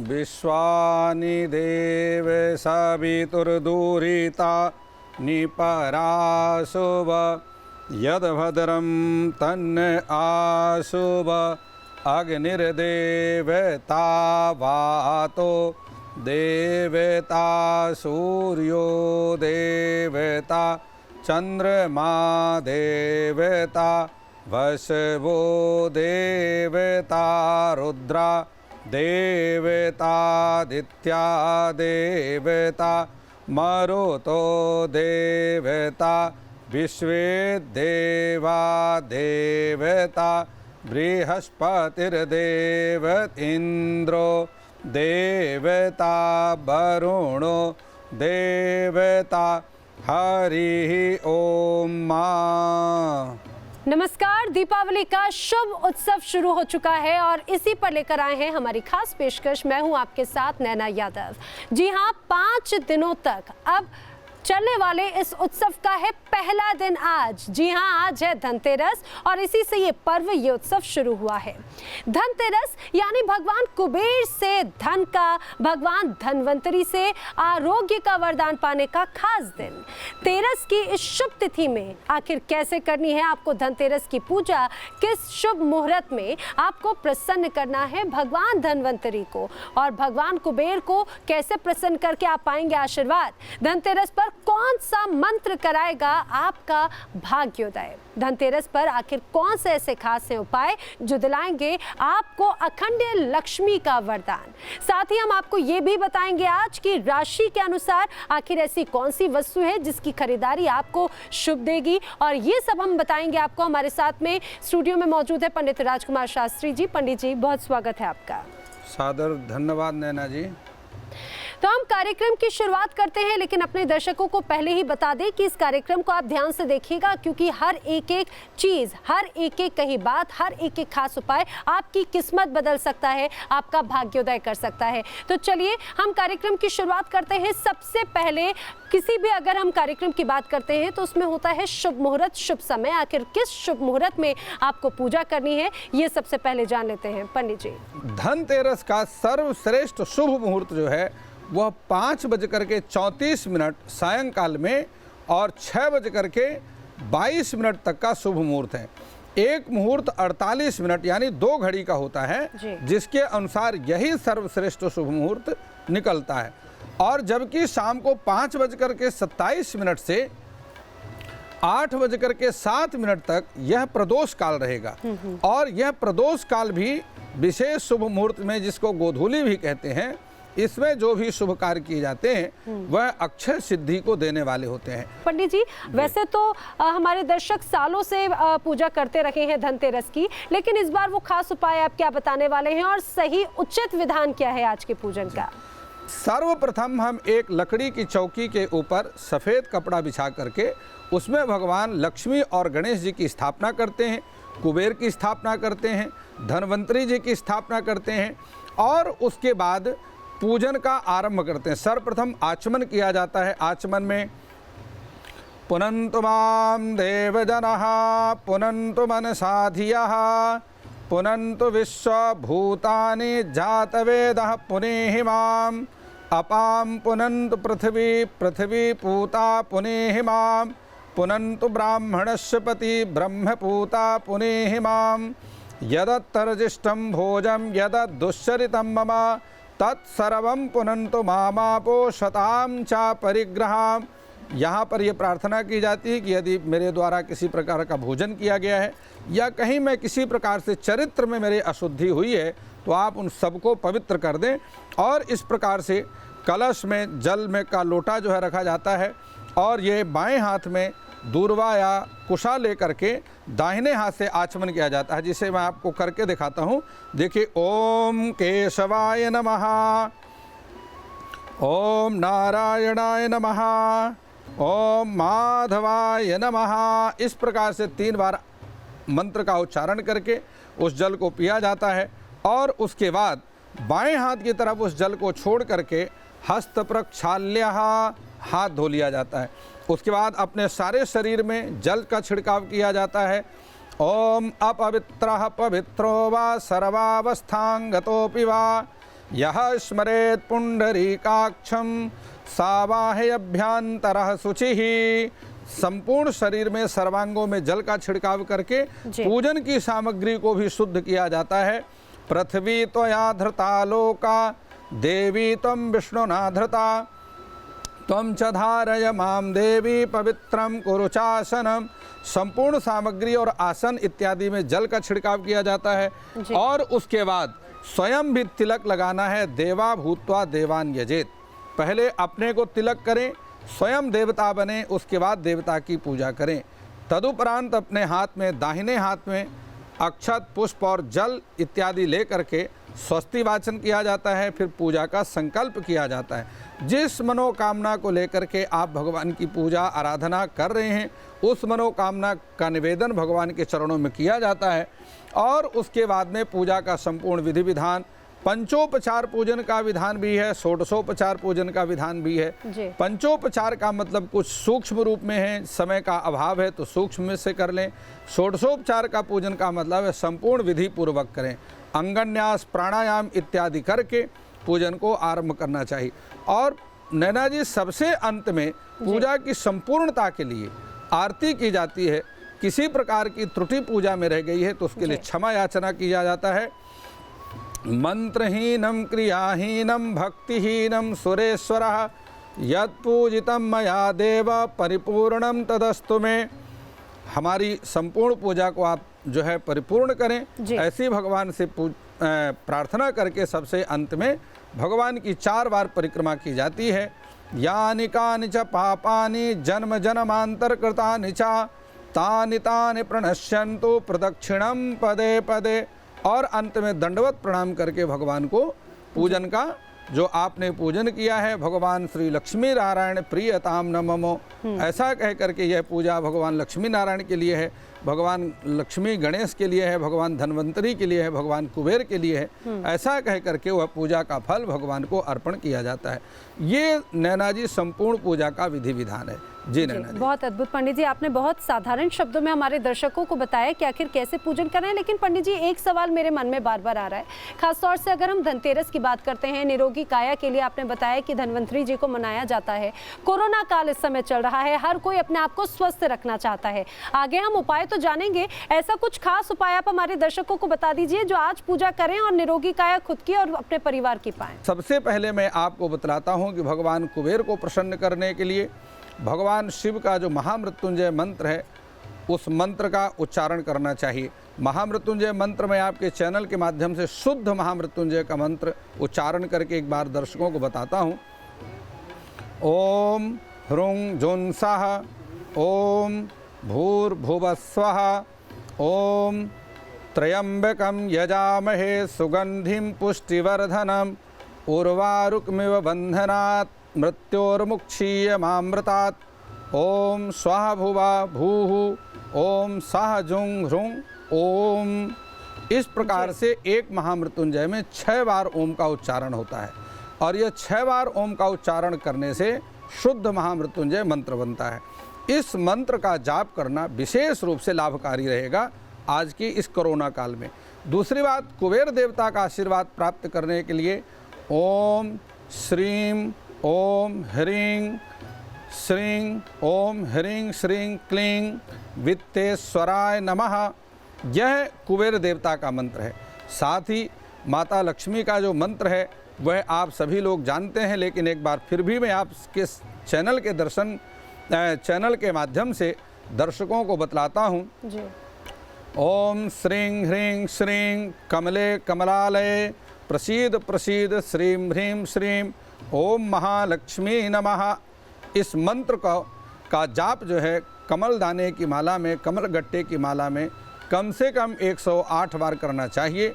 विश्वानि देव सवितुर्दुरिता निपराशुभ यद्भद्रं तन्न आशुभ अग्निर्देवता वातो देवता सूर्यो देवता चंद्रमा देवता वसवो देवता रुद्रा देवतादित्या देवता मरुतो देवता विश्वे देवा देवता बृहस्पतिर्देव इंद्रो देवता वरुणो देवता हरि ओम मा। नमस्कार, दीपावली का शुभ उत्सव शुरू हो चुका है और इसी पर लेकर आए हैं हमारी खास पेशकश। मैं हूं आपके साथ नैना यादव। जी हां, 5 दिनों तक अब चलने वाले इस उत्सव का है पहला दिन आज। जी हां, आज है धनतेरस और इसी से ये पर्व, ये उत्सव शुरू हुआ है। धनतेरस यानी भगवान कुबेर से धन का, भगवान धनवंतरी से आरोग्य का वरदान पाने का खास दिन। तेरस की इस शुभ तिथि में आखिर कैसे करनी है आपको धनतेरस की पूजा, किस शुभ मुहूर्त में आपको प्रसन्न करना है भगवान धनवंतरी को और भगवान कुबेर को कैसे प्रसन्न करके आप पाएंगे आशीर्वाद। धनतेरस पर कौन सा मंत्र कराएगा आपका भाग्योदय। धनतेरस पर आखिर कौन से ऐसे खास से उपाय जो दिलाएंगे आपको अखंड लक्ष्मी का वरदान। साथ ही हम आपको ये भी बताएंगे आज की राशि के अनुसार आखिर ऐसी कौन सी वस्तु है जिसकी खरीदारी आपको शुभ देगी, और ये सब हम बताएंगे आपको। हमारे साथ में स्टूडियो में मौजूद है पंडित राजकुमार शास्त्री जी। पंडित जी, बहुत स्वागत है आपका। सादर धन्यवाद नैना जी। तो हम कार्यक्रम की शुरुआत करते हैं, लेकिन अपने दर्शकों को पहले ही बता दें कि इस कार्यक्रम को आप ध्यान से देखिएगा, क्योंकि हर एक चीज़, हर एक कही बात, हर एक खास उपाय आपकी किस्मत बदल सकता है, आपका भाग्योदय कर सकता है। तो चलिए हम कार्यक्रम की शुरुआत करते हैं। सबसे पहले किसी भी अगर हम कार्यक्रम की बात करते हैं तो उसमें होता है शुभ मुहूर्त, शुभ समय। आखिर किस शुभ मुहूर्त में आपको पूजा करनी है, ये सबसे पहले जान लेते हैं पंडित जी। धनतेरस का सर्वश्रेष्ठ शुभ मुहूर्त जो है वह 5:34 सायंकाल में और 6:22 तक का शुभ मुहूर्त है। एक मुहूर्त 48 मिनट यानी 2 घड़ी का होता है, जिसके अनुसार यही सर्वश्रेष्ठ शुभ मुहूर्त निकलता है। और जबकि शाम को 5:27 से 8:07 तक यह प्रदोष काल रहेगा। और यह प्रदोष काल भी विशेष शुभ मुहूर्त में, जिसको गोधूली भी कहते हैं, इसमें जो भी शुभ कार्य किए जाते हैं वह अक्षय सिद्धि को देने वाले होते हैं। पंडित जी, वैसे तो हमारे दर्शक सालों से पूजा करते रहे हैं धनतेरस की, लेकिन इस बार वो खास उपाय आप क्या बताने वाले हैं और सही उचित विधान क्या है आज के पूजन का? सर्वप्रथम हम एक लकड़ी की चौकी के ऊपर सफ़ेद कपड़ा बिछा करके उसमें भगवान लक्ष्मी और गणेश जी की स्थापना करते हैं, कुबेर की स्थापना करते हैं, धनवंतरी जी की स्थापना करते हैं और उसके बाद पूजन का आरंभ करते हैं। सर्वप्रथम आचमन किया जाता है। आचमन में पुनन्तु मां देवजनः पुनन्तु मनसा धियः पुनन्तु विश्वभूतानि जातवेदः पुनेहि माम् अपां पुनन्तु पृथ्वी पृथ्वी पूता पुनेहि माम् पुनन्तु ब्राह्मणस्य पति ब्रह्मपूता पुनेहि माम् यदत्तरजिष्टं भोजं यदद्दुश्चरितं मम तत्सर्वं पुनन्तु मामापो शतां चा परिग्रहां। यहाँ पर यह प्रार्थना की जाती है कि यदि मेरे द्वारा किसी प्रकार का भोजन किया गया है या कहीं मैं किसी प्रकार से चरित्र में मेरी अशुद्धि हुई है तो आप उन सबको पवित्र कर दें। और इस प्रकार से कलश में जल में का लोटा जो है रखा जाता है और ये बाएं हाथ में दूर्वा या कुशा लेकर के दाहिने हाथ से आचमन किया जाता है, जिसे मैं आपको करके दिखाता हूँ। देखिए, ओम केशवाय नमः, ओम नारायणाय नमः, ओम माधवाय नमः। इस प्रकार से 3 बार मंत्र का उच्चारण करके उस जल को पिया जाता है और उसके बाद बाएं हाथ की तरफ उस जल को छोड़ करके हस्त प्रक्षाल्य हाथ धो लिया जाता है। उसके बाद अपने सारे शरीर में जल का छिड़काव किया जाता है। ओम अपवित्रः पवित्रो वा सर्वावस्थांगतोऽपि वा यह स्मरेत पुंडरीकाक्षम सावाहयभ्यंतरः शुचिः। संपूर्ण शरीर में सर्वांगों में जल का छिड़काव करके पूजन की सामग्री को भी शुद्ध किया जाता है। पृथ्वी त्वया धृता लोका देवी त्वं विष्णुना धृता त्वं च धारय माम देवी पवित्रम कुरु चासनम। संपूर्ण सामग्री और आसन इत्यादि में जल का छिड़काव किया जाता है और उसके बाद स्वयं भी तिलक लगाना है। देवा भूत्वा देवान यजेत। पहले अपने को तिलक करें, स्वयं देवता बने, उसके बाद देवता की पूजा करें। तदुपरांत अपने हाथ में, दाहिने हाथ में अक्षत, पुष्प और जल इत्यादि ले करके स्वस्ति वाचन किया जाता है। फिर पूजा का संकल्प किया जाता है। जिस मनोकामना को लेकर के आप भगवान की पूजा आराधना कर रहे हैं, उस मनोकामना का निवेदन भगवान के चरणों में किया जाता है और उसके बाद में पूजा का संपूर्ण विधि विधान, पंचोपचार पूजन का विधान भी है, षोडशोपचार पूजन का विधान भी है। पंचोपचार का मतलब कुछ सूक्ष्म रूप में है, समय का अभाव है तो सूक्ष्म में से कर लें। षोडशोपचार का पूजन का मतलब है संपूर्ण विधि पूर्वक करें। अंगन्यास, प्राणायाम इत्यादि करके पूजन को आरंभ करना चाहिए। और नैना जी, सबसे अंत में पूजा की संपूर्णता के लिए आरती की जाती है। किसी प्रकार की त्रुटि पूजा में रह गई है तो उसके लिए क्षमा याचना किया जाता है। मंत्रहीनम क्रियाहीनम भक्तिहीनम सुरेश्वरः यत्पूजितं मया देव परिपूर्णम तदस्तु मे। हमारी संपूर्ण पूजा को आप जो है परिपूर्ण करें, ऐसी भगवान से प्रार्थना करके सबसे अंत में भगवान की 4 बार परिक्रमा की जाती है। यानि कानि च पापानि जन्म जन्मांतर कृतानि च तानि तानि प्रणश्यन्तु प्रदक्षिणम पदे पदे। और अंत में दंडवत प्रणाम करके भगवान को पूजन का जो आपने पूजन किया है, भगवान श्री लक्ष्मी नारायण प्रियताम नमो, ऐसा कह करके यह पूजा भगवान लक्ष्मी नारायण के लिए है, भगवान लक्ष्मी गणेश के लिए है, भगवान धन्वंतरी के लिए है, भगवान कुबेर के लिए है। ऐसा कह करके वह पूजा का फल भगवान को अर्पण किया जाता है। ये नैना जी संपूर्ण पूजा का विधि विधान है। जी नैना जी, बहुत अद्भुत पंडित जी, आपने बहुत साधारण शब्दों में हमारे दर्शकों को बताया कि आखिर कैसे पूजन करना है। लेकिन पंडित जी, एक सवाल मेरे मन में बार बार आ रहा है, खासतौर से अगर हम धनतेरस की बात करते हैं, निरोगी काया के लिए आपने बताया कि धन्वंतरी जी को मनाया जाता है। कोरोना काल इस समय चल रहा है, हर कोई अपने आप को स्वस्थ रखना चाहता है। आगे हम उपाय तो जानेंगे, ऐसा कुछ खास उपाय आप हमारे दर्शकों को बता दीजिए जो आज पूजा करें और निरोगी काया खुद की और अपने परिवार की पाएं। सबसे पहले मैं आपको बतलाता हूँ कि भगवान कुबेर को प्रसन्न करने के लिए भगवान शिव का जो महामृत्युंजय मंत्र है, उस मंत्र का उच्चारण करना चाहिए। महामृत्युंजय मंत्र में आपके चैनल के माध्यम से शुद्ध महामृत्युंजय का मंत्र उच्चारण करके एक बार दर्शकों को बताता हूँ। ओम ह्रूं जुं सः, ओम भूर्भुवस्वः, ओम त्र्यंबकं यजामहे सुगंधिं पुष्टिवर्धनम् उर्वारुकमिव बंधनात् मृत्योर्मुक्षीयमामृतात्। ओम स्वः भुवा भूः, ओम सः जुं ह्रूं ओम। इस प्रकार से एक महामृत्युंजय में 6 बार ओम का उच्चारण होता है और यह 6 बार ओम का उच्चारण करने से शुद्ध महामृत्युंजय मंत्र बनता है। इस मंत्र का जाप करना विशेष रूप से लाभकारी रहेगा आज की इस कोरोना काल में। दूसरी बात, कुबेर देवता का आशीर्वाद प्राप्त करने के लिए ओम श्रीं ओम ह्रीं श्रीं ओम ह्रीं श्रीं क्लीं वित्तेश्वराय नमः, यह कुबेर देवता का मंत्र है। साथ ही माता लक्ष्मी का जो मंत्र है वह आप सभी लोग जानते हैं, लेकिन एक बार फिर भी मैं आपके चैनल के माध्यम से दर्शकों को बतलाता हूँ। ओम श्रीं ह्रीं श्रीं कमले कमलालये प्रसीद प्रसीद श्रीं ह्रीं श्रीं ओम महालक्ष्मी नमः। इस मंत्र का जाप जो है कमल दाने की माला में, कमल गट्टे की माला में कम से कम 108 बार करना चाहिए।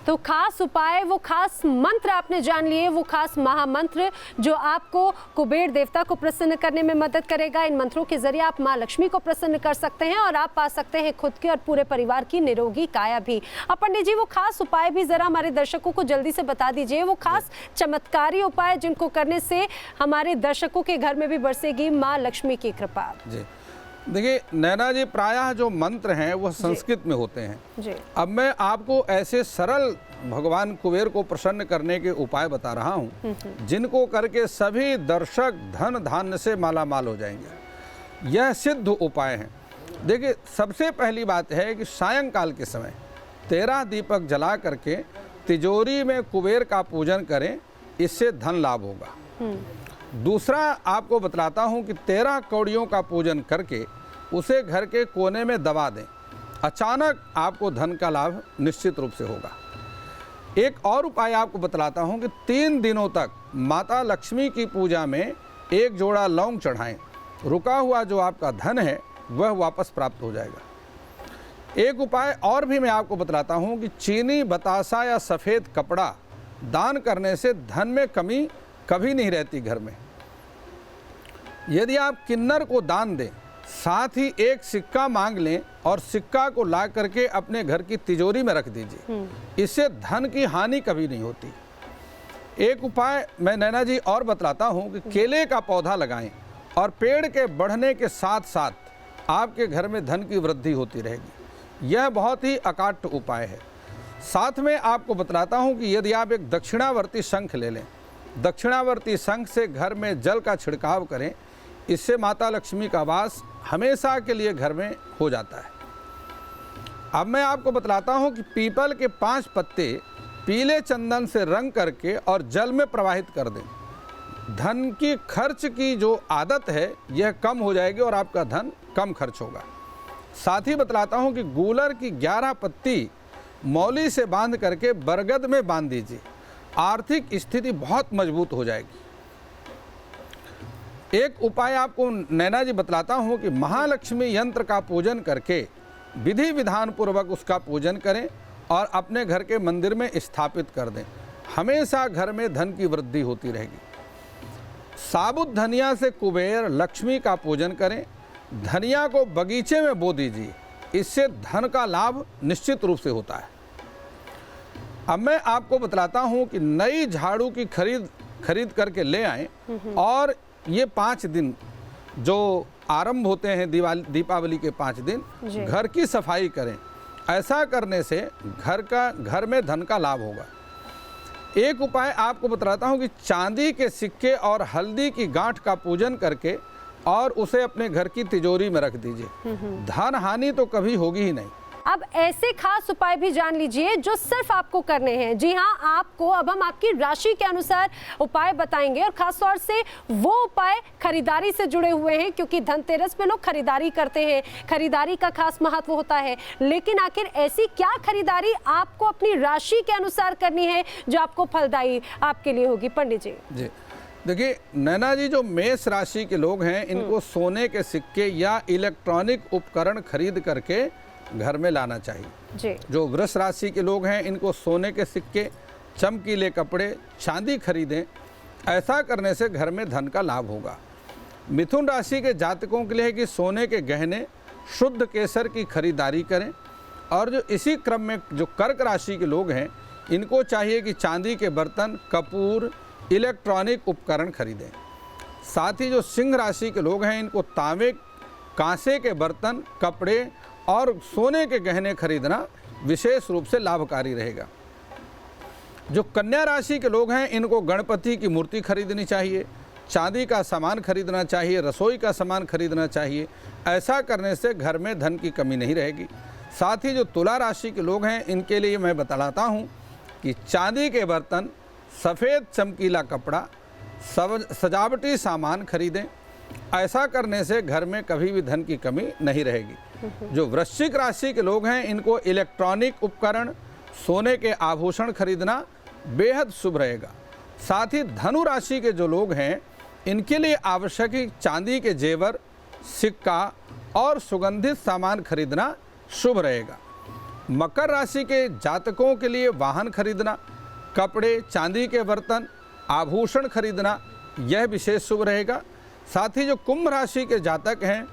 तो खास उपाय, वो खास मंत्र आपने जान लिए, वो खास महामंत्र जो आपको कुबेर देवता को प्रसन्न करने में मदद करेगा। इन मंत्रों के जरिए आप माँ लक्ष्मी को प्रसन्न कर सकते हैं और आप पा सकते हैं खुद की और पूरे परिवार की निरोगी काया भी। अब पंडित जी, वो खास उपाय भी जरा हमारे दर्शकों को जल्दी से बता दीजिए, वो खास चमत्कारी उपाय जिनको करने से हमारे दर्शकों के घर में भी बरसेगी माँ लक्ष्मी की कृपा। जी देखिए नैना जी, प्रायः जो मंत्र हैं वो संस्कृत में होते हैं। अब मैं आपको ऐसे सरल भगवान कुबेर को प्रसन्न करने के उपाय बता रहा हूँ, जिनको करके सभी दर्शक धन धान्य से माला माल हो जाएंगे। यह सिद्ध उपाय हैं। देखिए, सबसे पहली बात है कि सायंकाल के समय 13 दीपक जला करके तिजोरी में कुबेर का पूजन करें, इससे धन लाभ होगा। दूसरा आपको बतलाता हूँ कि 13 कौड़ियों का पूजन करके उसे घर के कोने में दबा दें, अचानक आपको धन का लाभ निश्चित रूप से होगा। एक और उपाय आपको बतलाता हूँ कि 3 दिनों तक माता लक्ष्मी की पूजा में एक जोड़ा लौंग चढ़ाएं, रुका हुआ जो आपका धन है वह वापस प्राप्त हो जाएगा। एक उपाय और भी मैं आपको बतलाता हूँ कि चीनी, बतासा या सफ़ेद कपड़ा दान करने से धन में कमी कभी नहीं रहती घर में। यदि आप किन्नर को दान दें, साथ ही एक सिक्का मांग लें और सिक्का को ला करके अपने घर की तिजोरी में रख दीजिए, इससे धन की हानि कभी नहीं होती। एक उपाय मैं नैना जी और बतलाता हूँ कि केले का पौधा लगाएं और पेड़ के बढ़ने के साथ साथ आपके घर में धन की वृद्धि होती रहेगी। यह बहुत ही अकाट्य उपाय है। साथ में आपको बतलाता हूँ कि यदि आप एक दक्षिणावर्ती शंख ले लें, दक्षिणावर्ती शंख से घर में जल का छिड़काव करें, इससे माता लक्ष्मी का वास हमेशा के लिए घर में हो जाता है। अब मैं आपको बतलाता हूँ कि पीपल के 5 पत्ते पीले चंदन से रंग करके और जल में प्रवाहित कर दें। धन की खर्च की जो आदत है यह कम हो जाएगी और आपका धन कम खर्च होगा। साथ ही बतलाता हूँ कि गूलर की 11 पत्ती मौली से बांध करके बरगद में बांध दीजिए, आर्थिक स्थिति बहुत मजबूत हो जाएगी। एक उपाय आपको नैना जी बतलाता हूँ कि महालक्ष्मी यंत्र का पूजन करके विधि विधान पूर्वक उसका पूजन करें और अपने घर के मंदिर में स्थापित कर दें, हमेशा घर में धन की वृद्धि होती रहेगी। साबुत धनिया से कुबेर लक्ष्मी का पूजन करें, धनिया को बगीचे में बो दीजिए, इससे धन का लाभ निश्चित रूप से होता है। अब मैं आपको बतलाता हूँ कि नई झाड़ू की खरीद करके ले आएं और ये 5 दिन जो आरंभ होते हैं दीपावली के 5 दिन घर की सफाई करें। ऐसा करने से घर में धन का लाभ होगा। एक उपाय आपको बतलाता हूँ कि चांदी के सिक्के और हल्दी की गांठ का पूजन करके और उसे अपने घर की तिजोरी में रख दीजिए, धन हानि तो कभी होगी ही नहीं। अब ऐसे खास उपाय भी जान लीजिए जो सिर्फ आपको करने हैं। जी हाँ, आपको अब हम आपकी राशि के अनुसार उपाय बताएंगे और खास तौर से वो उपाय खरीदारी से जुड़े हुए हैं, क्योंकि धनतेरस पे लोग खरीदारी करते हैं, खरीदारी का खास महत्व होता है। लेकिन आखिर ऐसी क्या खरीदारी आपको अपनी राशि के अनुसार करनी है जो आपको फलदायी आपके लिए होगी? पंडित जी जी देखिए नैना जी, जो मेष राशि के लोग हैं इनको सोने के सिक्के या इलेक्ट्रॉनिक उपकरण खरीद करके घर में लाना चाहिए जी। जो वृष राशि के लोग हैं इनको सोने के सिक्के, चमकीले कपड़े, चांदी खरीदें। ऐसा करने से घर में धन का लाभ होगा। मिथुन राशि के जातकों के लिए है कि सोने के गहने, शुद्ध केसर की खरीदारी करें। और जो इसी क्रम में जो कर्क राशि के लोग हैं इनको चाहिए कि चांदी के बर्तन, कपूर, इलेक्ट्रॉनिक उपकरण खरीदें। साथ ही जो सिंह राशि के लोग हैं इनको तांबे, कांसे के बर्तन, कपड़े और सोने के गहने खरीदना विशेष रूप से लाभकारी रहेगा। जो कन्या राशि के लोग हैं इनको गणपति की मूर्ति खरीदनी चाहिए, चांदी का सामान खरीदना चाहिए, रसोई का सामान खरीदना चाहिए। ऐसा करने से घर में धन की कमी नहीं रहेगी। साथ ही जो तुला राशि के लोग हैं इनके लिए मैं बताता हूँ कि चांदी के बर्तन, सफ़ेद चमकीला कपड़ा, सजावटी सामान खरीदें। ऐसा करने से घर में कभी भी धन की कमी नहीं रहेगी। जो वृश्चिक राशि के लोग हैं इनको इलेक्ट्रॉनिक उपकरण, सोने के आभूषण खरीदना बेहद शुभ रहेगा। साथ ही धनु राशि के जो लोग हैं इनके लिए आवश्यक ही चांदी के जेवर, सिक्का और सुगंधित सामान खरीदना शुभ रहेगा। मकर राशि के जातकों के लिए वाहन खरीदना, कपड़े, चांदी के बर्तन, आभूषण खरीदना यह विशेष शुभ रहेगा। साथ ही जो कुंभ राशि के जातक हैं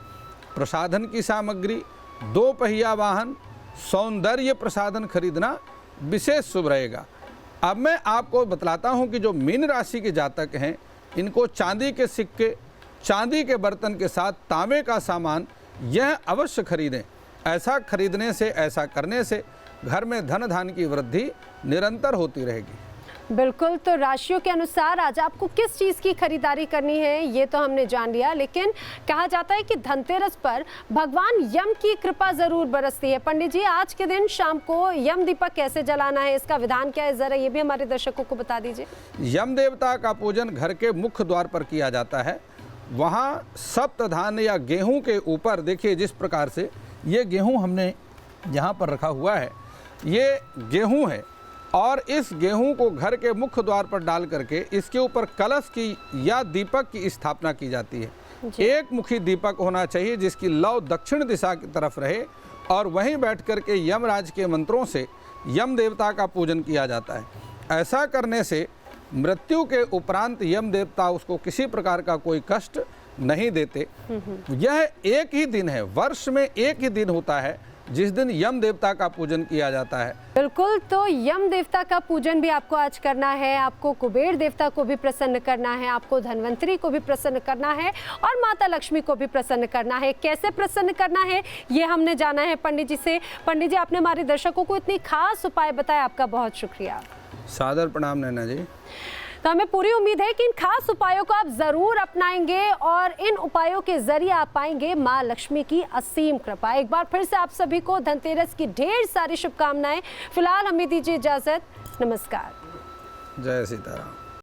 प्रसाधन की सामग्री, 2 पहिया वाहन, सौंदर्य प्रसाधन खरीदना विशेष शुभ रहेगा। अब मैं आपको बतलाता हूं कि जो मीन राशि के जातक हैं इनको चांदी के सिक्के, चांदी के बर्तन के साथ तांबे का सामान यह अवश्य खरीदें। ऐसा खरीदने से, ऐसा करने से घर में धन धान की वृद्धि निरंतर होती रहेगी। बिल्कुल, तो राशियों के अनुसार आज आपको किस चीज़ की खरीदारी करनी है ये तो हमने जान लिया, लेकिन कहा जाता है कि धनतेरस पर भगवान यम की कृपा जरूर बरसती है। पंडित जी, आज के दिन शाम को यम दीपक कैसे जलाना है, इसका विधान क्या है, ज़रा ये भी हमारे दर्शकों को बता दीजिए। यम देवता का पूजन घर के मुख्य द्वार पर किया जाता है। वहाँ सप्तधान्य या गेहूँ के ऊपर, देखिए जिस प्रकार से ये गेहूँ हमने यहाँ पर रखा हुआ है, ये गेहूँ है और इस गेहूं को घर के मुख्य द्वार पर डाल करके इसके ऊपर कलश की या दीपक की स्थापना की जाती है। एक मुखी दीपक होना चाहिए जिसकी लौ दक्षिण दिशा की तरफ रहे और वहीं बैठ करके यमराज के मंत्रों से यम देवता का पूजन किया जाता है। ऐसा करने से मृत्यु के उपरांत यम देवता उसको किसी प्रकार का कोई कष्ट नहीं देते। यह एक ही दिन है, वर्ष में एक ही दिन होता है जिस दिन यम देवता का पूजन किया जाता है। बिल्कुल, तो यम देवता का पूजन भी आपको आज करना है, आपको कुबेर देवता को भी प्रसन्न करना है, आपको धनवंतरी को भी प्रसन्न करना है और माता लक्ष्मी को भी प्रसन्न करना है। कैसे प्रसन्न करना है ये हमने जाना है पंडित जी से। पंडित जी, आपने हमारे दर्शकों को इतनी खास उपाय बताए, आपका बहुत शुक्रिया। सादर प्रणाम नैना जी। तो हमें पूरी उम्मीद है कि इन खास उपायों को आप जरूर अपनाएंगे और इन उपायों के जरिए आप पाएंगे माँ लक्ष्मी की असीम कृपा। एक बार फिर से आप सभी को धनतेरस की ढेर सारी शुभकामनाएं। फिलहाल हमें दीजिए इजाजत, नमस्कार। जय सीताराम।